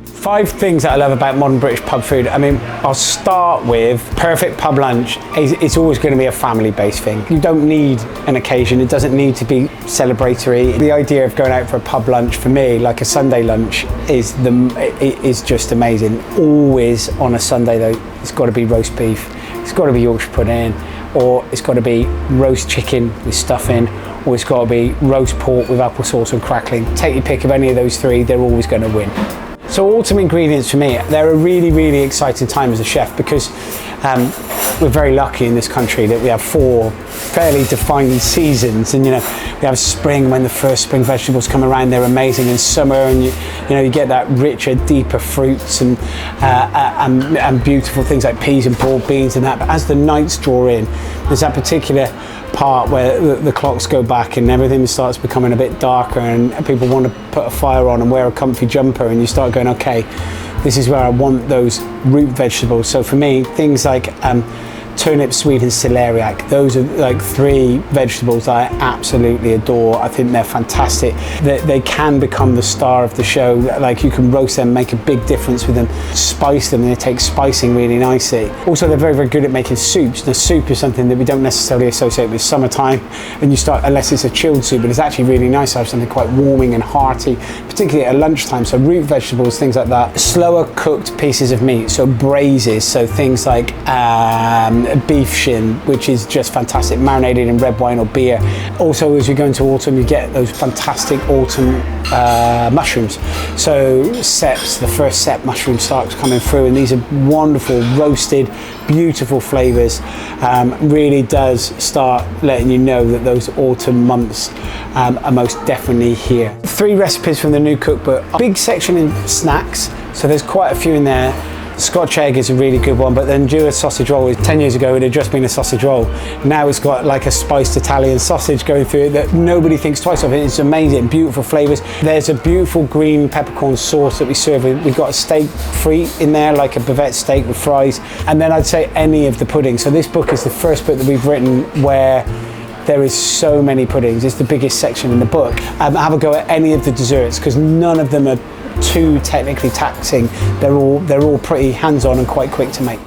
5 things that I love about modern British pub food. I mean, I'll start with perfect pub lunch. It's always going to be a family-based thing. You don't need an occasion. It doesn't need to be celebratory. The idea of going out for a pub lunch for me, like a Sunday lunch, is just amazing. Always on a Sunday though, it's got to be roast beef. It's got to be Yorkshire pudding, or it's got to be roast chicken with stuffing, or it's got to be roast pork with applesauce and crackling. Take your pick of any of those 3, they're always going to win. So autumn ingredients for me, they're a really, really exciting time as a chef because we're very lucky in this country that we have 4 fairly defined seasons. And you have spring when the first spring vegetables come around, they're amazing. And summer, and you get that richer, deeper fruits and beautiful things like peas and broad beans and that. But as the nights draw in, there's that particular part where the clocks go back and everything starts becoming a bit darker and people want to put a fire on and wear a comfy jumper, and you start going, okay, this is where I want those root vegetables. So for me, things like turnip, swede and celeriac, those are like 3 vegetables that I absolutely adore. I think they're fantastic. They can become the star of the show. Like, you can roast them, make a big difference with them, spice them, and they take spicing really nicely. Also, they're very, very good at making soups. The soup is something that we don't necessarily associate with summertime, and you start, unless it's a chilled soup, but it's actually really nice to have something quite warming and hearty, particularly at lunchtime. So root vegetables, things like that. Slower cooked pieces of meat, so braises, so things like beef shin, which is just fantastic, marinated in red wine or beer. Also, as we go into autumn, you get those fantastic autumn mushrooms. So seps, the first sep mushroom starts coming through, and these are wonderful, roasted, beautiful flavors. Really does start letting you know that those autumn months are most definitely here. 3 recipes from the new cookbook. A big section in snacks, so there's quite a few in there. Scotch egg is a really good one, but then do a sausage roll. 10 years ago it had just been a sausage roll. Now it's got like a spiced Italian sausage going through it that nobody thinks twice of. It's amazing, beautiful flavors. There's a beautiful green peppercorn sauce that we serve with. We've got a steak frite in there, like a bavette steak with fries. And then I'd say any of the puddings. So this book is the first book that we've written where there is so many puddings. It's the biggest section in the book. Have a go at any of the desserts, because none of them are too technically taxing. They're all pretty hands-on and quite quick to make.